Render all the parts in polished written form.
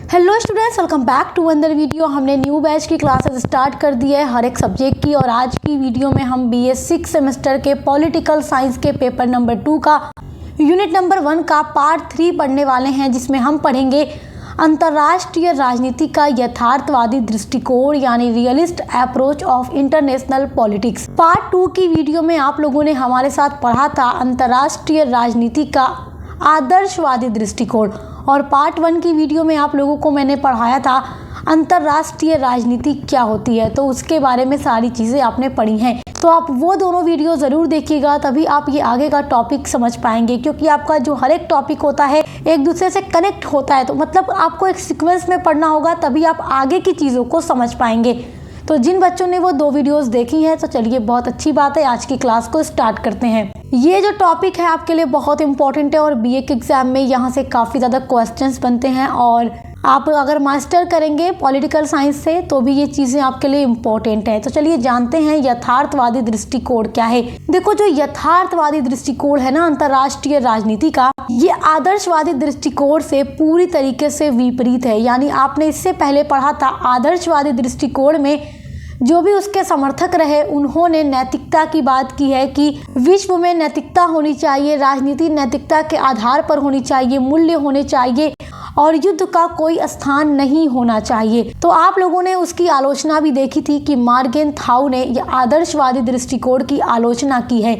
Hello students, welcome back to another video. हमने new batch की classes start कर दी है हर एक सब्जेक्ट की, और आज की वीडियो में हम BA 6 सेमेस्टर के पॉलिटिकल साइंस के पेपर नंबर 2 का यूनिट नंबर 1 का पार्ट 3 पढ़ने वाले हैं, जिसमें हम पढ़ेंगे अंतर्राष्ट्रीय राजनीति का यथार्थवादी दृष्टिकोण यानी realist approach of international politics. Part 2 की वीडियो में आप लोगों ने हमारे साथ पढ़ा था अंतर्राष्ट्रीय राजनीति का आदर्शवादी दृष्टिकोण, और पार्ट 1 की वीडियो में आप लोगों को मैंने पढ़ाया था अंतर्राष्ट्रीय राजनीति क्या होती है। तो उसके बारे में सारी चीज़ें आपने पढ़ी हैं, तो आप वो दोनों वीडियो ज़रूर देखिएगा, तभी आप ये आगे का टॉपिक समझ पाएंगे। क्योंकि आपका जो हर एक टॉपिक होता है एक दूसरे से कनेक्ट होता है, तो मतलब आपको एक सीक्वेंस में पढ़ना होगा, तभी आप आगे की चीज़ों को समझ पाएंगे। तो जिन बच्चों ने वो 2 वीडियोस देखी हैं, तो चलिए बहुत अच्छी बात है, आज की क्लास को स्टार्ट करते हैं। ये जो टॉपिक है आपके लिए बहुत इंपॉर्टेंट है, और BA के एग्जाम में यहाँ से काफ़ी ज़्यादा क्वेश्चंस बनते हैं, और आप अगर मास्टर करेंगे पॉलिटिकल साइंस से तो भी ये चीज़ें आपके लिए इम्पोर्टेंट है। तो चलिए जानते हैं यथार्थवादी दृष्टिकोण क्या है। देखो, जो यथार्थवादी दृष्टिकोण है ना अंतर्राष्ट्रीय राजनीति का, ये आदर्शवादी दृष्टिकोण से पूरी तरीके से विपरीत है। यानी आपने इससे पहले पढ़ा था आदर्शवादी दृष्टिकोण में जो भी उसके समर्थक रहे उन्होंने नैतिकता की बात की है कि विश्व में नैतिकता होनी चाहिए, राजनीति नैतिकता के आधार पर होनी चाहिए, मूल्य होने चाहिए और युद्ध का कोई स्थान नहीं होना चाहिए। तो आप लोगों ने उसकी आलोचना भी देखी थी कि मार्गेनथाउ ने यह आदर्शवादी दृष्टिकोण की आलोचना की है।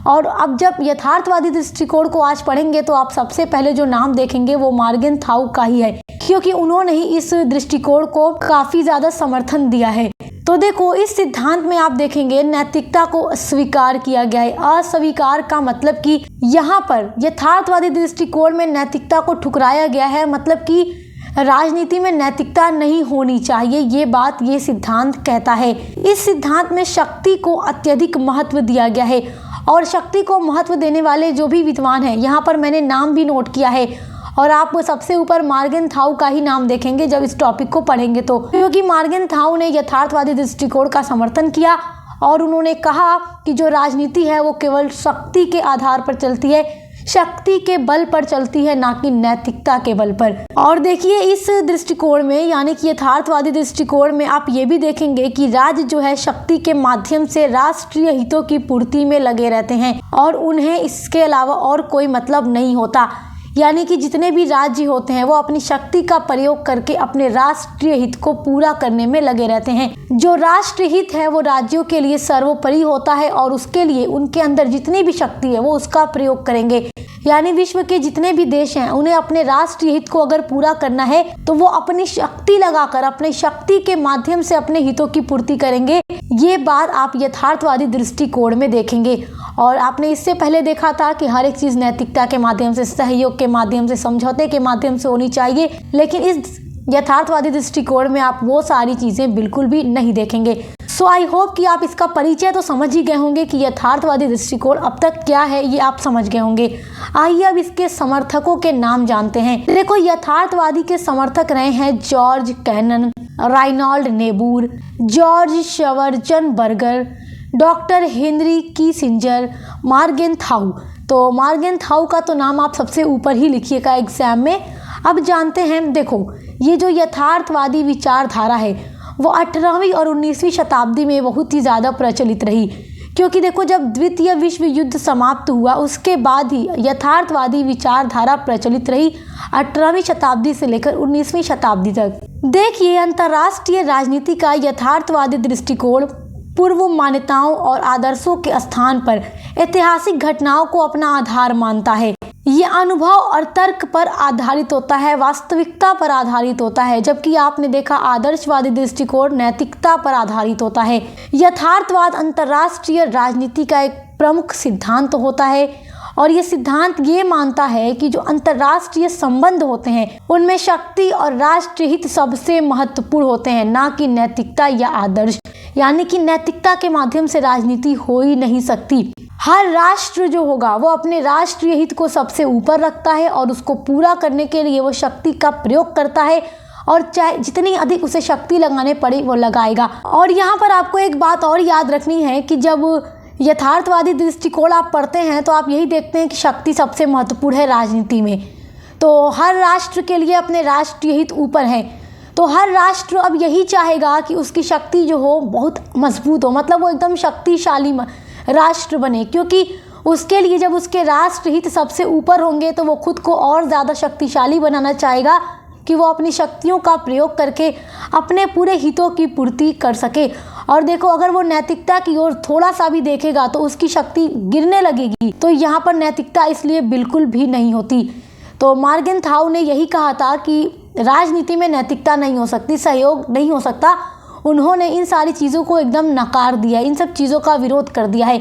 और अब जब यथार्थवादी दृष्टिकोण को आज पढ़ेंगे तो आप सबसे पहले जो नाम देखेंगे वो मार्गेनथाउ का ही है, क्योंकि उन्होंने ही इस दृष्टिकोण को काफी ज्यादा समर्थन दिया है। तो देखो, इस सिद्धांत में आप देखेंगे नैतिकता को स्वीकार किया गया है। अस्वीकार का मतलब कि यहाँ पर यथार्थवादी दृष्टिकोण में नैतिकता को ठुकराया गया है, मतलब कि राजनीति में नैतिकता नहीं होनी चाहिए, ये बात ये सिद्धांत कहता है। इस सिद्धांत में शक्ति को अत्यधिक महत्व दिया गया है, और शक्ति को महत्व देने वाले जो भी विद्वान हैं, यहाँ पर मैंने नाम भी नोट किया है, और आप सबसे ऊपर मार्गेनथाउ का ही नाम देखेंगे जब इस टॉपिक को पढ़ेंगे। तो क्योंकि मार्गेनथाउ ने यथार्थवादी दृष्टिकोण का समर्थन किया, और उन्होंने कहा कि जो राजनीति है वो केवल शक्ति के आधार पर चलती है, शक्ति के बल पर चलती है, ना कि नैतिकता के बल पर। और देखिए, इस दृष्टिकोण में यानी कि यथार्थवादी दृष्टिकोण में आप ये भी देखेंगे कि राज्य जो है शक्ति के माध्यम से राष्ट्रीय हितों की पूर्ति में लगे रहते हैं, और उन्हें इसके अलावा और कोई मतलब नहीं होता। यानी कि जितने भी राज्य होते हैं वो अपनी शक्ति का प्रयोग करके अपने राष्ट्रीय हित को पूरा करने में लगे रहते हैं। जो राष्ट्रीय हित है वो राज्यों के लिए सर्वोपरि होता है, और उसके लिए उनके अंदर जितनी भी शक्ति है वो उसका प्रयोग करेंगे। यानी विश्व के जितने भी देश हैं उन्हें अपने राष्ट्रीय हित को अगर पूरा करना है तो वो अपनी शक्ति लगाकर, अपनी शक्ति के माध्यम से अपने हितों की पूर्ति करेंगे। ये बात आप यथार्थवादी दृष्टिकोण में देखेंगे। और आपने इससे पहले देखा था कि हर एक चीज़ नैतिकता के माध्यम से, सहयोग के माध्यम से, समझौते के माध्यम से होनी चाहिए, लेकिन इस यथार्थवादी दृष्टिकोण में आप वो सारी चीज़ें बिल्कुल भी नहीं देखेंगे। सो आई होप कि आप इसका परिचय तो समझ ही गए होंगे कि यथार्थवादी दृष्टिकोण अब तक क्या है, ये आप समझ गए होंगे। आइए अब इसके समर्थकों के नाम जानते हैं। देखो, यथार्थवादी के समर्थक रहे हैं George Kennan, Reinhold Niebuhr, George Schwarzenberger, doctor Henry Kissinger, Morgenthau. तो मार्गेनथाउ का तो नाम आप सबसे ऊपर ही लिखिएगा एग्जाम में। अब जानते हैं, देखो, ये जो यथार्थवादी विचारधारा है वो 18वीं और 19वीं शताब्दी में बहुत ही ज़्यादा प्रचलित रही, क्योंकि देखो, जब द्वितीय विश्व युद्ध समाप्त हुआ उसके बाद ही यथार्थवादी विचारधारा प्रचलित रही 18वीं शताब्दी से लेकर 19वीं शताब्दी तक। देखिए, अंतर्राष्ट्रीय राजनीति का यथार्थवादी दृष्टिकोण पूर्व मान्यताओं और आदर्शों के स्थान पर ऐतिहासिक घटनाओं को अपना आधार मानता है। ये अनुभव और तर्क पर आधारित होता है, वास्तविकता पर आधारित होता है, जबकि आपने देखा आदर्शवादी दृष्टिकोण नैतिकता पर आधारित होता है। यथार्थवाद अंतर्राष्ट्रीय राजनीति का एक प्रमुख सिद्धांत होता है, और ये सिद्धांत ये मानता है कि जो अंतर्राष्ट्रीय संबंध होते हैं उनमें शक्ति और राष्ट्रीय हित सबसे महत्वपूर्ण होते हैं, ना कि नैतिकता या आदर्श। यानी कि नैतिकता के माध्यम से राजनीति हो ही नहीं सकती। हर राष्ट्र जो होगा वो अपने राष्ट्रीय हित को सबसे ऊपर रखता है, और उसको पूरा करने के लिए वो शक्ति का प्रयोग करता है, और चाहे जितनी अधिक उसे शक्ति लगाने पड़े वो लगाएगा। और यहाँ पर आपको एक बात और याद रखनी है कि जब यथार्थवादी दृष्टिकोण आप पढ़ते हैं तो आप यही देखते हैं कि शक्ति सबसे महत्वपूर्ण है राजनीति में। तो हर राष्ट्र के लिए अपने राष्ट्रीय हित ऊपर है। तो हर राष्ट्र अब यही चाहेगा कि उसकी शक्ति जो हो बहुत मजबूत हो, मतलब वो एकदम शक्तिशाली राष्ट्र बने, क्योंकि उसके लिए जब उसके राष्ट्र हित सबसे ऊपर होंगे तो वो खुद को और ज़्यादा शक्तिशाली बनाना चाहेगा कि वो अपनी शक्तियों का प्रयोग करके अपने पूरे हितों की पूर्ति कर सके। और देखो, अगर वो नैतिकता की ओर थोड़ा सा भी देखेगा तो उसकी शक्ति गिरने लगेगी। तो यहाँ पर नैतिकता इसलिए बिल्कुल भी नहीं होती। तो मॉर्गनथाउ ने यही कहा था कि राजनीति में नैतिकता नहीं हो सकती, सहयोग नहीं हो सकता। उन्होंने इन सारी चीज़ों को एकदम नकार दिया, इन सब चीज़ों का विरोध कर दिया है।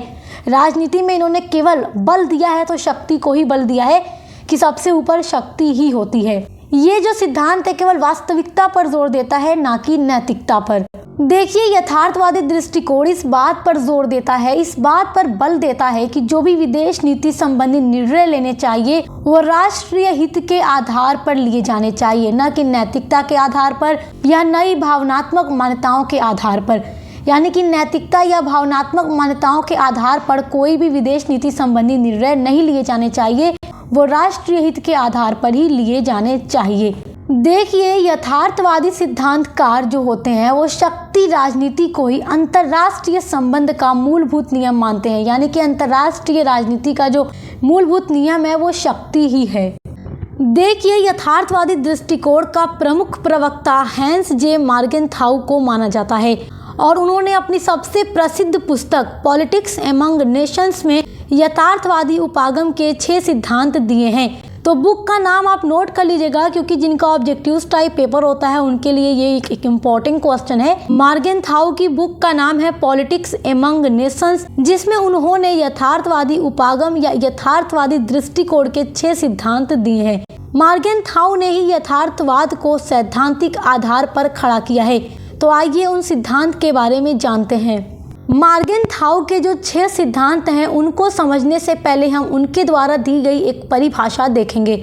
राजनीति में इन्होंने केवल बल दिया है तो शक्ति को ही बल दिया है कि सबसे ऊपर शक्ति ही होती है। ये जो सिद्धांत है केवल वास्तविकता पर जोर देता है, ना कि नैतिकता पर। देखिए, यथार्थवादी दृष्टिकोण इस बात पर जोर देता है, इस बात पर बल देता है कि जो भी विदेश नीति संबंधी निर्णय लेने चाहिए वो राष्ट्रीय हित के आधार पर लिए जाने चाहिए, न कि नैतिकता के आधार पर या नई भावनात्मक मान्यताओं के आधार पर। यानी कि नैतिकता या भावनात्मक मान्यताओं के आधार पर कोई भी विदेश नीति संबंधी निर्णय नहीं लिए जाने चाहिए, वो राष्ट्रीय हित के आधार पर ही लिए जाने चाहिए। देखिए, यथार्थवादी सिद्धांतकार जो होते हैं वो शक्ति राजनीति को ही अंतर्राष्ट्रीय संबंध का मूलभूत नियम मानते हैं। यानी कि अंतर्राष्ट्रीय राजनीति का जो मूलभूत नियम है वो शक्ति ही है। देखिए, यथार्थवादी दृष्टिकोण का प्रमुख प्रवक्ता हैंस जे मॉर्गनथाउ को माना जाता है और उन्होंने अपनी सबसे प्रसिद्ध पुस्तक पॉलिटिक्स एमंग नेशंस में यथार्थवादी उपागम के 6 सिद्धांत दिए हैं। तो बुक का नाम आप नोट कर लीजिएगा, क्योंकि जिनका ऑब्जेक्टिव्स टाइप पेपर होता है उनके लिए ये एक इम्पोर्टेंट क्वेश्चन है। मॉर्गनथाउ की बुक का नाम है पॉलिटिक्स एमंग नेशंस, जिसमें उन्होंने यथार्थवादी उपागम या यथार्थवादी दृष्टिकोण के 6 सिद्धांत दिए हैं। मॉर्गनथाउ ने ही यथार्थवाद को सैद्धांतिक आधार पर खड़ा किया है। तो आइए उन सिद्धांत के बारे में जानते हैं। मॉर्गनथाउ के जो 6 सिद्धांत हैं उनको समझने से पहले हम उनके द्वारा दी गई एक परिभाषा देखेंगे।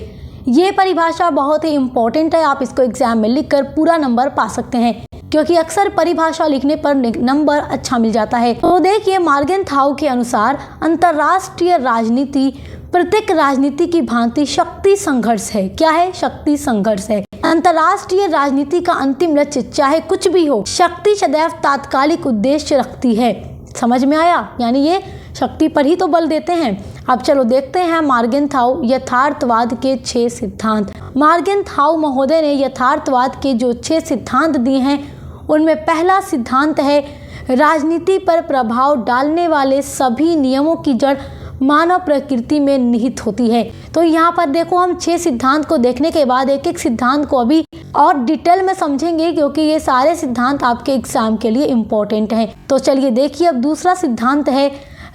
ये परिभाषा बहुत ही इम्पोर्टेंट है, आप इसको एग्जाम में लिखकर पूरा नंबर पा सकते हैं, क्योंकि अक्सर परिभाषा लिखने पर नंबर अच्छा मिल जाता है। तो देखिए, मॉर्गनथाउ के अनुसार अंतर्राष्ट्रीय राजनीति प्रत्येक राजनीति की भांति शक्ति संघर्ष है। क्या है? शक्ति संघर्ष है। अंतर्राष्ट्रीय राजनीति का अंतिम लक्ष्य चाहे कुछ भी हो, शक्ति सदैव तात्कालिक उद्देश्य रखती है। समझ में आया? यानी ये शक्ति पर ही तो बल देते हैं। अब चलो देखते हैं मॉर्गनथाउ यथार्थवाद के 6 सिद्धांत। मॉर्गनथाउ महोदय ने यथार्थवाद के जो 6 सिद्धांत दिए हैं उनमें पहला सिद्धांत है राजनीति पर प्रभाव डालने वाले सभी नियमों की जड़ मानव प्रकृति में निहित होती है। तो यहाँ पर देखो, हम 6 सिद्धांत को देखने के बाद एक एक सिद्धांत को अभी और डिटेल में समझेंगे, क्योंकि ये सारे सिद्धांत आपके एग्जाम के लिए इम्पोर्टेंट हैं। तो चलिए देखिए, अब दूसरा सिद्धांत है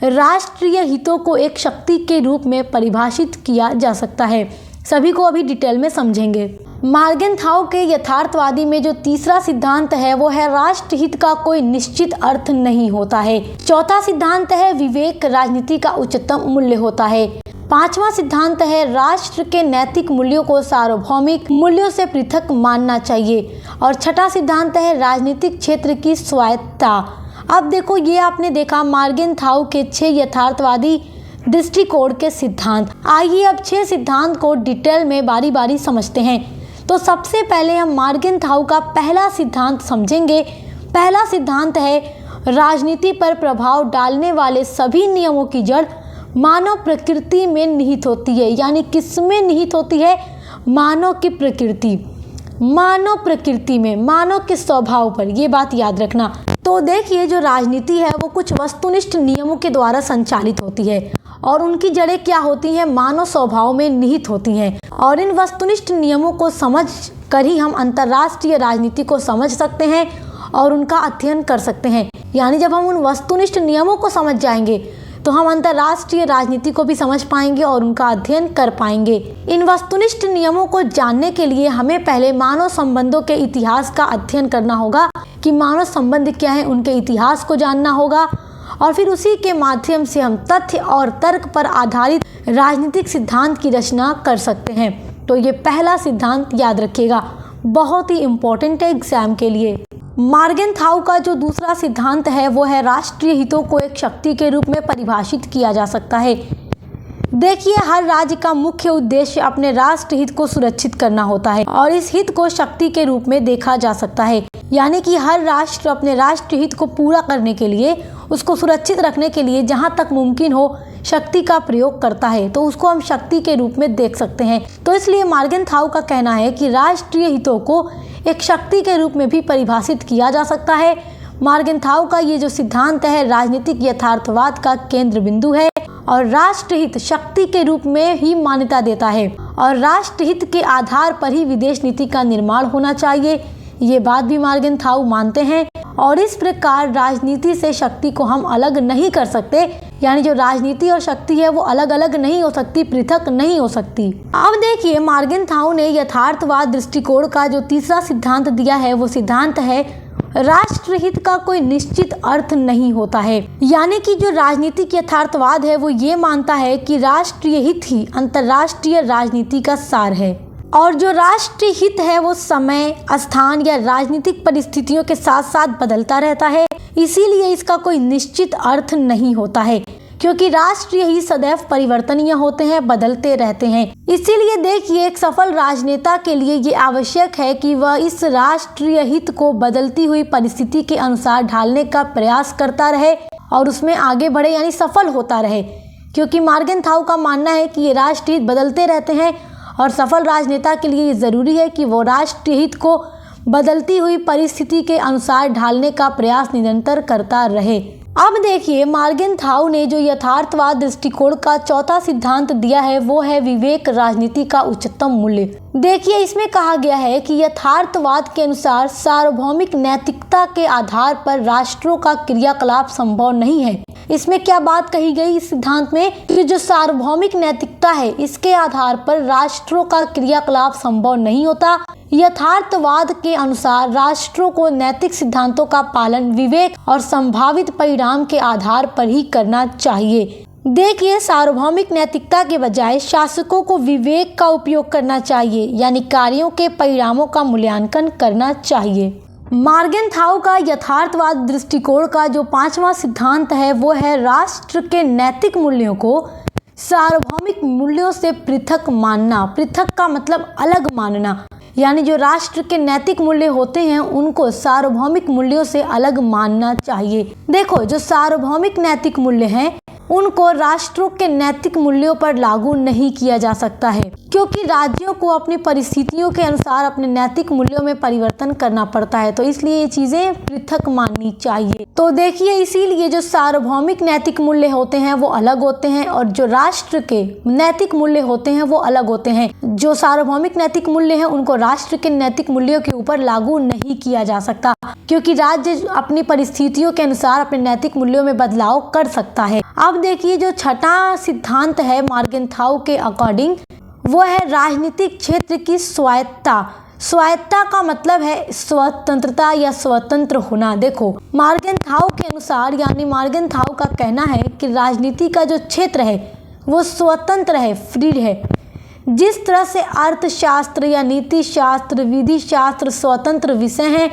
राष्ट्रीय हितों को एक शक्ति के रूप में परिभाषित किया जा सकता है। सभी को अभी डिटेल में समझेंगे। मॉर्गनथाउ के यथार्थवादी में जो तीसरा सिद्धांत है वो है राष्ट्र हित का कोई निश्चित अर्थ नहीं होता है। चौथा सिद्धांत है विवेक राजनीति का उच्चतम मूल्य होता है। 5वां सिद्धांत है राष्ट्र के नैतिक मूल्यों को सार्वभौमिक मूल्यों से पृथक मानना चाहिए। और छठा सिद्धांत है राजनीतिक क्षेत्र की स्वायत्तता। अब देखो, ये आपने देखा मॉर्गनथाउ के 6 यथार्थवादी दृष्टिकोण के सिद्धांत। आइए अब 6 सिद्धांत को डिटेल में बारी बारी समझते हैं। तो सबसे पहले हम मॉर्गनथाउ का पहला सिद्धांत समझेंगे। पहला सिद्धांत है राजनीति पर प्रभाव डालने वाले सभी नियमों की जड़ मानव प्रकृति में निहित होती है। यानी किसमें निहित होती है? मानव की प्रकृति, मानव प्रकृति में, मानव के स्वभाव पर। ये बात याद रखना। तो देखिए, जो राजनीति है वो कुछ वस्तुनिष्ठ नियमों के द्वारा संचालित होती है और उनकी जड़ें क्या होती हैं? मानव स्वभाव में निहित होती हैं। और इन वस्तुनिष्ठ नियमों को समझ कर ही हम अंतर्राष्ट्रीय राजनीति को समझ सकते हैं और उनका अध्ययन कर सकते हैं। यानी जब हम उन वस्तुनिष्ठ नियमों को समझ जाएंगे तो हम अंतर्राष्ट्रीय राजनीति को भी समझ पाएंगे और उनका अध्ययन कर पाएंगे। इन वस्तुनिष्ठ नियमों को जानने के लिए हमें पहले मानव संबंधों के इतिहास का अध्ययन करना होगा कि मानव संबंध क्या है, उनके इतिहास को जानना होगा और फिर उसी के माध्यम से हम तथ्य और तर्क पर आधारित राजनीतिक सिद्धांत की रचना कर सकते हैं। तो ये पहला सिद्धांत याद रखिएगा, बहुत ही इम्पोर्टेंट है एग्जाम के लिए। मॉर्गनथाउ का जो दूसरा सिद्धांत है वो है राष्ट्रीय हितों को एक शक्ति के रूप में परिभाषित किया जा सकता है। देखिए, हर राज्य का मुख्य उद्देश्य अपने राष्ट्र हित को सुरक्षित करना होता है और इस हित को शक्ति के रूप में देखा जा सकता है। यानी कि हर राष्ट्र अपने राष्ट्र हित को पूरा करने के लिए, उसको सुरक्षित रखने के लिए जहां तक मुमकिन हो शक्ति का प्रयोग करता है, तो उसको हम शक्ति के रूप में देख सकते हैं। तो इसलिए मॉर्गनथाउ का कहना है कि राष्ट्रीय हितों को एक शक्ति के रूप में भी परिभाषित किया जा सकता है। मॉर्गनथाउ का ये जो सिद्धांत है राजनीतिक यथार्थवाद का केंद्र बिंदु है और राष्ट्रहित शक्ति के रूप में ही मान्यता देता है और राष्ट्रहित के आधार पर ही विदेश नीति का निर्माण होना चाहिए, ये बात भी मॉर्गनथाउ मानते हैं। और इस प्रकार राजनीति से शक्ति को हम अलग नहीं कर सकते, यानी जो राजनीति और शक्ति है वो अलग अलग नहीं हो सकती, पृथक नहीं हो सकती। अब देखिए, मॉर्गनथाउ ने यथार्थवाद दृष्टिकोण का जो तीसरा सिद्धांत दिया है वो सिद्धांत है राष्ट्रहित का कोई निश्चित अर्थ नहीं होता है। यानी कि जो राजनीतिक यथार्थवाद है वो ये मानता है कि राष्ट्रीय हित ही अंतर्राष्ट्रीय राजनीति का सार है और जो राष्ट्रीय हित है वो समय, स्थान या राजनीतिक परिस्थितियों के साथ साथ बदलता रहता है। इसीलिए इसका कोई निश्चित अर्थ नहीं होता है, क्योंकि राष्ट्रीय हित सदैव परिवर्तनीय होते हैं, बदलते रहते हैं। इसीलिए देखिए, एक सफल राजनेता के लिए ये आवश्यक है कि वह इस राष्ट्रीय हित को बदलती हुई परिस्थिति के अनुसार ढालने का प्रयास करता रहे और उसमें आगे बढ़े, यानी सफल होता रहे। क्योंकि मॉर्गनथाउ का मानना है कि ये राष्ट्रीय हित बदलते रहते हैं और सफल राजनेता के लिए ये जरूरी है कि वो राष्ट्रीय हित को बदलती हुई परिस्थिति के अनुसार ढालने का प्रयास निरंतर करता रहे। अब देखिए, मॉर्गनथाउ ने जो यथार्थवाद दृष्टिकोण का चौथा सिद्धांत दिया है वो है विवेक राजनीति का उच्चतम मूल्य। देखिए, इसमें कहा गया है कि यथार्थवाद के अनुसार सार्वभौमिक नैतिकता के आधार पर राष्ट्रों का क्रियाकलाप संभव नहीं है। इसमें क्या बात कही गई इस सिद्धांत में कि जो सार्वभौमिक नैतिकता है इसके आधार पर राष्ट्रों का क्रियाकलाप संभव नहीं होता। यथार्थवाद के अनुसार राष्ट्रों को नैतिक सिद्धांतों का पालन विवेक और संभावित परिणाम के आधार पर ही करना चाहिए। देखिए, सार्वभौमिक नैतिकता के बजाय शासकों को विवेक का उपयोग करना चाहिए, यानी कार्यों के परिणामों का मूल्यांकन करना चाहिए। मॉर्गनथाउ का यथार्थवाद दृष्टिकोण का जो पांचवा सिद्धांत है वो है राष्ट्र के नैतिक मूल्यों को सार्वभौमिक मूल्यों से पृथक मानना। पृथक का मतलब अलग मानना, यानी जो राष्ट्र के नैतिक मूल्य होते हैं उनको सार्वभौमिक मूल्यों से अलग मानना चाहिए। देखो, जो सार्वभौमिक नैतिक मूल्य हैं उनको राष्ट्रों के नैतिक मूल्यों पर लागू नहीं किया जा सकता है, क्योंकि राज्यों को अपनी परिस्थितियों के अनुसार अपने नैतिक मूल्यों में परिवर्तन करना पड़ता है, तो इसलिए ये चीजें पृथक माननी चाहिए। तो देखिए, इसीलिए जो सार्वभौमिक नैतिक मूल्य होते हैं वो अलग होते हैं और जो राष्ट्र के नैतिक मूल्य होते हैं वो अलग होते हैं। जो सार्वभौमिक नैतिक मूल्य हैं उनको राष्ट्र के नैतिक मूल्यों के ऊपर लागू नहीं किया जा सकता, क्योंकि राज्य अपनी परिस्थितियों के अनुसार अपने नैतिक मूल्यों में बदलाव कर सकता है। अब देखिए, जो छठा सिद्धांत है मॉर्गनथाउ के अकॉर्डिंग वो है राजनीतिक क्षेत्र की स्वायत्तता। स्वायत्तता का मतलब है स्वतंत्रता या स्वतंत्र होना। देखो, मॉर्गनथाउ के अनुसार, यानी मॉर्गनथाउ का कहना है कि राजनीति का जो क्षेत्र है वो स्वतंत्र है, फ्री है। जिस तरह से अर्थशास्त्र या नीति शास्त्र, विधि शास्त्र स्वतंत्र विषय हैं,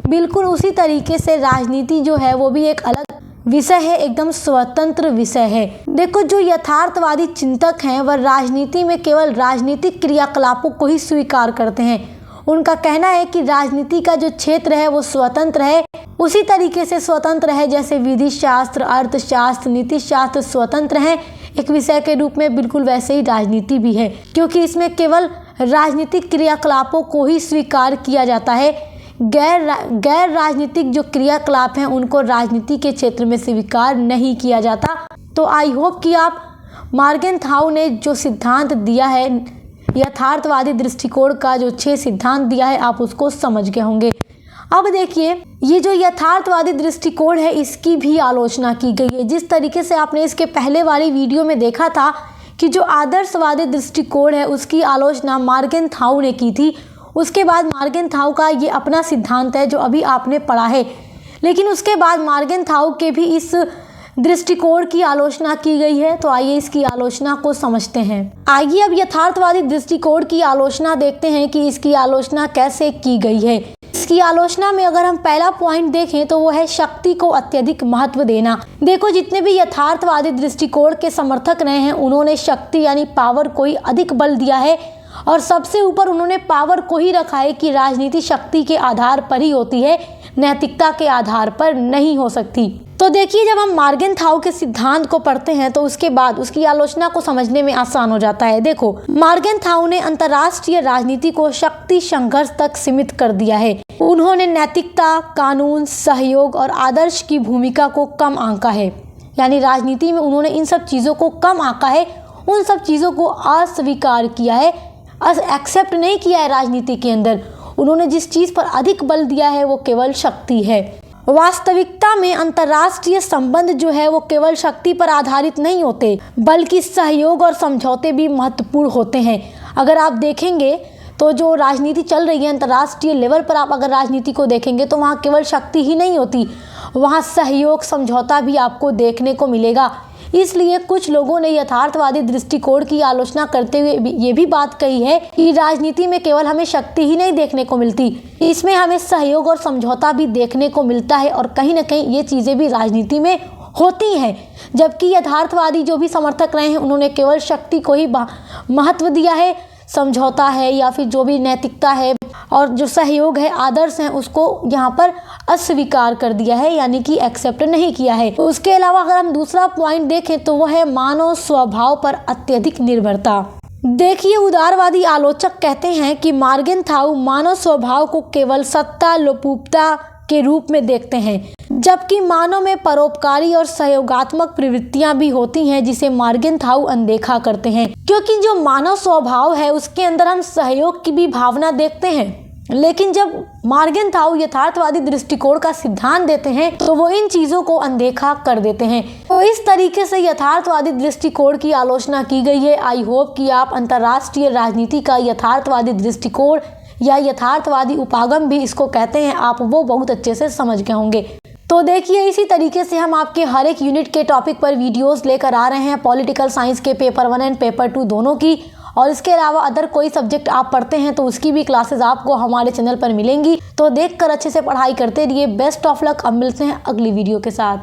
बिल्कुल उसी तरीके से राजनीति जो है वो भी एक अलग विषय है, एकदम स्वतंत्र विषय है। देखो, जो यथार्थवादी चिंतक हैं वह राजनीति में केवल राजनीतिक क्रियाकलापों को ही स्वीकार करते हैं। उनका कहना है कि राजनीति का जो क्षेत्र है वो स्वतंत्र है, उसी तरीके से स्वतंत्र है जैसे विधि शास्त्र, अर्थशास्त्र, नीति शास्त्र स्वतंत्र हैं एक विषय के रूप में, बिल्कुल वैसे ही राजनीति भी है, क्योंकि इसमें केवल राजनीतिक क्रियाकलापों को ही स्वीकार किया जाता है। गैर राजनीतिक जो क्रियाकलाप हैं उनको राजनीति के क्षेत्र में स्वीकार नहीं किया जाता। तो आई होप कि आप मॉर्गनथाउ ने जो सिद्धांत दिया है यथार्थवादी दृष्टिकोण का, जो 6 सिद्धांत दिया है, आप उसको समझ गए होंगे। अब देखिए, ये जो यथार्थवादी दृष्टिकोण है इसकी भी आलोचना की गई है। जिस तरीके से आपने इसके पहले वाली वीडियो में देखा था कि जो आदर्शवादी दृष्टिकोण है उसकी आलोचना मॉर्गनथाउ ने की थी, उसके बाद मॉर्गनथाउ का ये अपना सिद्धांत है जो अभी आपने पढ़ा है, लेकिन उसके बाद मॉर्गनथाउ के भी इस दृष्टिकोण की आलोचना की गई है। तो आइए इसकी आलोचना को समझते हैं। आइए अब यथार्थवादी दृष्टिकोण की आलोचना देखते हैं कि इसकी आलोचना कैसे की गई है। इस इसकी आलोचना में अगर हम पहला पॉइंट देखें तो वो है शक्ति को अत्यधिक महत्व देना। देखो, जितने भी यथार्थवादी दृष्टिकोण के समर्थक रहे हैं उन्होंने शक्ति यानी पावर को ही अधिक बल दिया है और सबसे ऊपर उन्होंने पावर को ही रखा है कि राजनीति शक्ति के आधार पर ही होती है, नैतिकता के आधार पर नहीं हो सकती। तो देखिए, जब हम मॉर्गेनथाउ के सिद्धांत को पढ़ते हैं तो उसके बाद उसकी आलोचना को समझने में आसान हो जाता है। देखो, मॉर्गेनथाउ ने अंतर्राष्ट्रीय राजनीति को शक्ति संघर्ष तक सीमित कर दिया है। उन्होंने नैतिकता, कानून, सहयोग और आदर्श की भूमिका को कम आंका है। यानी राजनीति में उन्होंने इन सब चीज़ों को कम आंका है, उन सब चीज़ों को अस्वीकार किया है, एक्सेप्ट नहीं किया है। राजनीति के अंदर उन्होंने जिस चीज़ पर अधिक बल दिया है वो केवल शक्ति है। वास्तविकता में अंतर्राष्ट्रीय संबंध जो है वो केवल शक्ति पर आधारित नहीं होते, बल्कि सहयोग और समझौते भी महत्वपूर्ण होते हैं। अगर आप देखेंगे तो जो राजनीति चल रही है अंतर्राष्ट्रीय लेवल पर, आप अगर राजनीति को देखेंगे तो वहाँ केवल शक्ति ही नहीं होती, वहाँ सहयोग, समझौता भी आपको देखने को मिलेगा। इसलिए कुछ लोगों ने यथार्थवादी दृष्टिकोण की आलोचना करते हुए ये भी बात कही है कि राजनीति में केवल हमें शक्ति ही नहीं देखने को मिलती, इसमें हमें सहयोग और समझौता भी देखने को मिलता है और कहीं ना कहीं ये चीज़ें भी राजनीति में होती हैं। जबकि यथार्थवादी जो भी समर्थक रहे हैं उन्होंने केवल शक्ति को ही महत्व दिया है, समझौता है या फिर जो भी नैतिकता है और जो सहयोग है, आदर्श हैं, उसको यहाँ पर अस्वीकार कर दिया है, यानी कि एक्सेप्ट नहीं किया है। उसके अलावा अगर हम दूसरा पॉइंट देखें तो वह है मानव स्वभाव पर अत्यधिक निर्भरता। देखिए, उदारवादी आलोचक कहते हैं कि मॉर्गेनथाउ मानव स्वभाव को केवल सत्ता, लोलुपता के रूप में देखते हैं, जबकि मानव में परोपकारी और सहयोगात्मक प्रवृत्तियां भी होती हैं जिसे मॉर्गेनथाउ अनदेखा करते हैं। क्योंकि जो मानव स्वभाव है उसके अंदर हम सहयोग की भी भावना देखते हैं, लेकिन जब मॉर्गेनथाउ यथार्थवादी दृष्टिकोण का सिद्धांत देते हैं तो वो इन चीज़ों को अनदेखा कर देते हैं। तो इस तरीके से यथार्थवादी दृष्टिकोण की आलोचना की गई है। आई होप कि आप अंतर्राष्ट्रीय राजनीति का यथार्थवादी दृष्टिकोण या यथार्थवादी उपागम भी इसको कहते हैं, आप वो बहुत अच्छे से समझ गए होंगे। तो देखिए, इसी तरीके से हम आपके हर एक यूनिट के टॉपिक पर वीडियोस लेकर आ रहे हैं, पॉलिटिकल साइंस के पेपर 1 एंड पेपर 2 दोनों की। और इसके अलावा अदर कोई सब्जेक्ट आप पढ़ते हैं तो उसकी भी क्लासेस आपको हमारे चैनल पर मिलेंगी। तो देखकर अच्छे से पढ़ाई करते रहिए। Best of luck. अब मिलते हैं अगली वीडियो के साथ।